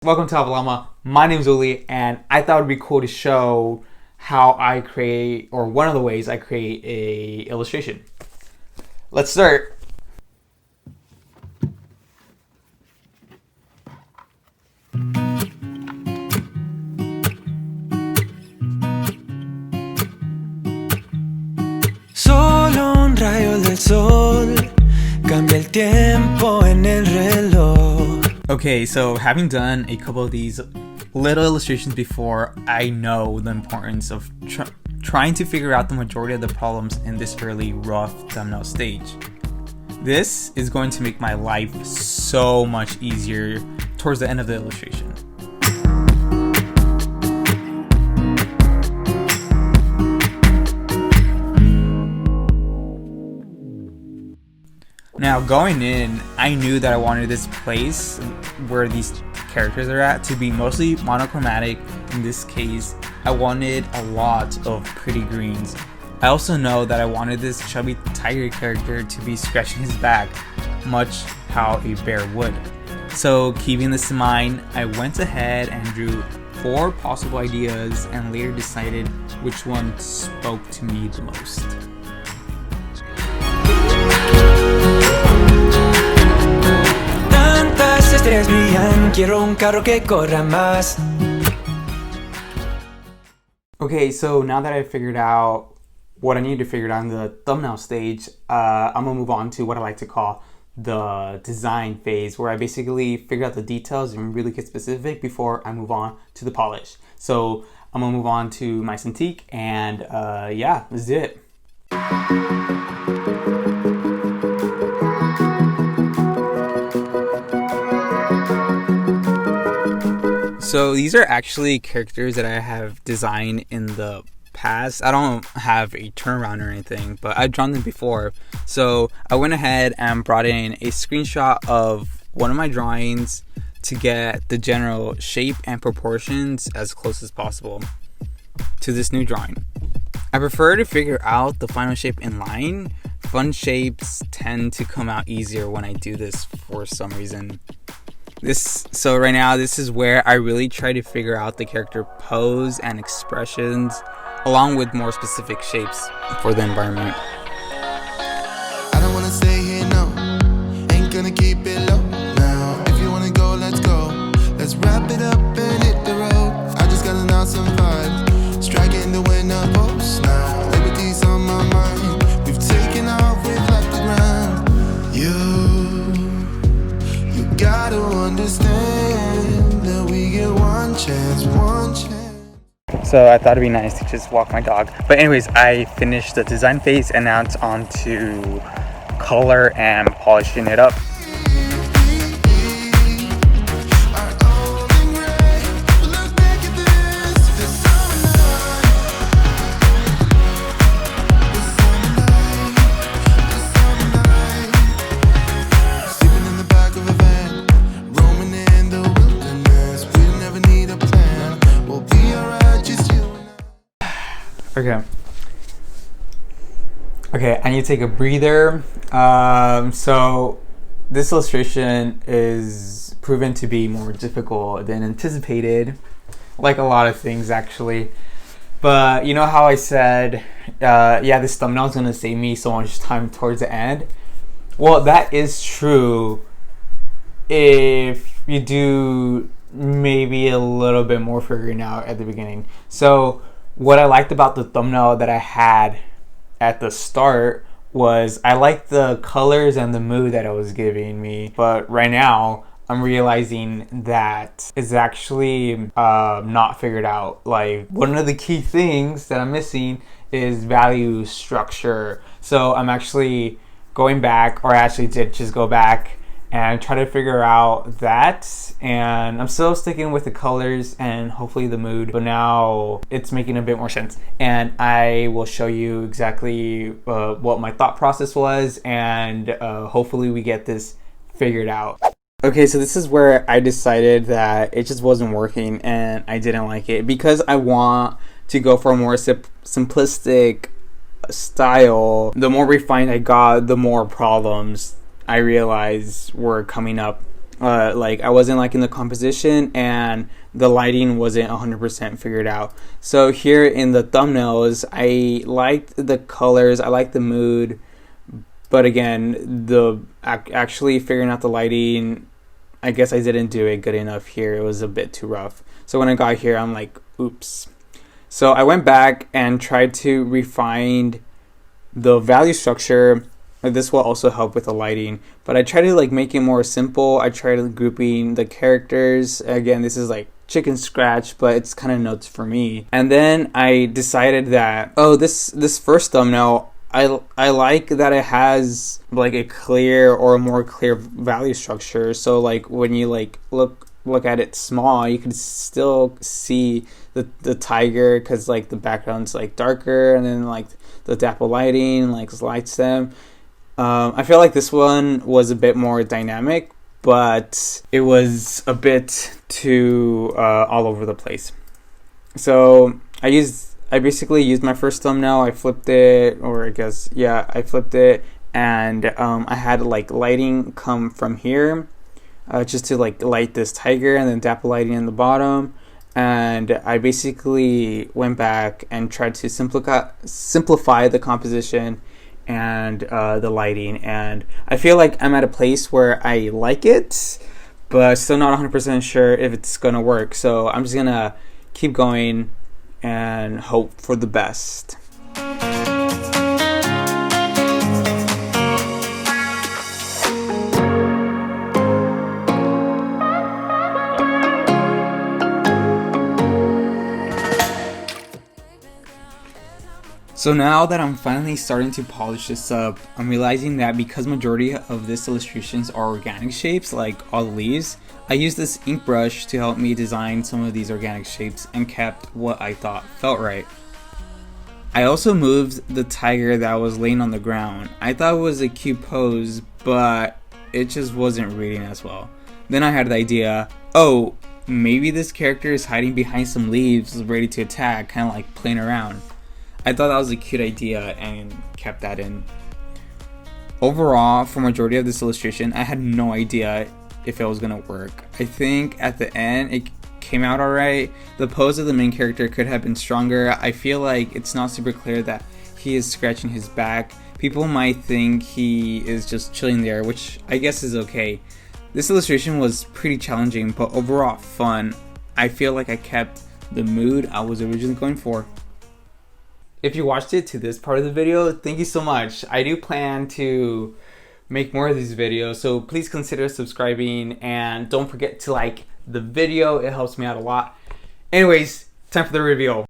Welcome to Avalama. My name's Uli, and I thought it'd be cool to show how I create, or one of the ways I create a illustration. Let's start. Solo un rayo del sol cambia el tiempo en el reloj. Okay, so having done a couple of these little illustrations before, I know the importance of trying to figure out the majority of the problems in this early rough thumbnail stage. This is going to make my life so much easier towards the end of the illustration. Now, going in, I knew that I wanted this place where these characters are at to be mostly monochromatic. In this case, I wanted a lot of pretty greens. I also know that I wanted this chubby tiger character to be scratching his back, much how a bear would. So, keeping this in mind, I went ahead and drew 4 possible ideas and later decided which one spoke to me the most. Estrellas brillan, quiero un carro que corra más. Okay, so now that I figured out what I need to figure out in the thumbnail stage, I'm gonna move on to what I like to call the design phase, where I basically figure out the details and really get specific before I move on to the polish. So I'm gonna move on to my Cintiq, and yeah, let's do it. So these are actually characters that I have designed in the past. I don't have a turnaround or anything, but I've drawn them before. So I went ahead and brought in a screenshot of one of my drawings to get the general shape and proportions as close as possible to this new drawing. I prefer to figure out the final shape in line. Fun shapes tend to come out easier when I do this for some reason. So right now, this is where I really try to figure out the character pose and expressions, along with more specific shapes for the environment. I don't wanna stay here, no. Ain't gonna keep it low now. If you wanna go, let's go. Let's wrap it up and hit the road. I just got an awesome vibe, striking the winner post now. Liberty's on my mind. We've taken off, we've left the ground. You gotta understand that we get one chance. So I thought it'd be nice to just walk my dog. But anyways, I finished the design phase and now it's on to color and polishing it up. Okay, I need to take a breather. So this illustration is proven to be more difficult than anticipated, like a lot of things actually. But you know how I said, yeah, this thumbnail is gonna save me so much time towards the end? Well, that is true if you do maybe a little bit more figuring out at the beginning. So what I liked about the thumbnail that I had at the start was I liked the colors and the mood that it was giving me. But right now, I'm realizing that it's actually not figured out. Like, one of the key things that I'm missing is value structure. So I'm actually going back, or I actually did just go back and try to figure out that, and I'm still sticking with the colors and hopefully the mood, but now it's making a bit more sense, and I will show you exactly what my thought process was, and hopefully we get this figured out. Okay, so this is where I decided that it just wasn't working and I didn't like it, because I want to go for a more simplistic style. The more refined I got, the more problems I realized were coming up Like I wasn't liking the composition and the lighting wasn't 100% figured out. So here in the thumbnails, I liked the colors, I liked the mood, but again, the actually figuring out the lighting, I guess I didn't do it good enough here. It was a bit too rough. So when I got here, I'm like, oops. So I went back and tried to refine the value structure. This will also help with the lighting, but I try to like make it more simple. I tried grouping the characters. Again, this is like chicken scratch, but it's kind of notes for me. And then I decided that, oh, this first thumbnail, I like that it has like a clear or a more clear value structure. So like when you like look at it small, you can still see the tiger because like the background's like darker, and then like the dapple lighting like lights them. I feel like this one was a bit more dynamic, but it was a bit too all over the place. So I basically used my first thumbnail. I flipped it, or I guess, yeah, I flipped it, and I had like lighting come from here just to like light this tiger, and then dapple lighting in the bottom. And I basically went back and tried to simplify the composition and the lighting, and I feel like I'm at a place where I like it, but still not 100% sure if it's gonna work. So I'm just gonna keep going and hope for the best. So now that I'm finally starting to polish this up, I'm realizing that because majority of this illustrations are organic shapes, like all the leaves, I used this ink brush to help me design some of these organic shapes and kept what I thought felt right. I also moved the tiger that was laying on the ground. I thought it was a cute pose, but it just wasn't reading as well. Then I had the idea, oh, maybe this character is hiding behind some leaves ready to attack, kind of like playing around. I thought that was a cute idea and kept that in. Overall, for majority of this illustration, I had no idea if it was gonna work. I think at the end it came out alright. The pose of the main character could have been stronger. I feel like it's not super clear that he is scratching his back. People might think he is just chilling there, which I guess is okay. This illustration was pretty challenging, but overall fun. I feel like I kept the mood I was originally going for. If you watched it to this part of the video, thank you so much. I do plan to make more of these videos, so please consider subscribing and don't forget to like the video. It helps me out a lot. Anyways, time for the reveal.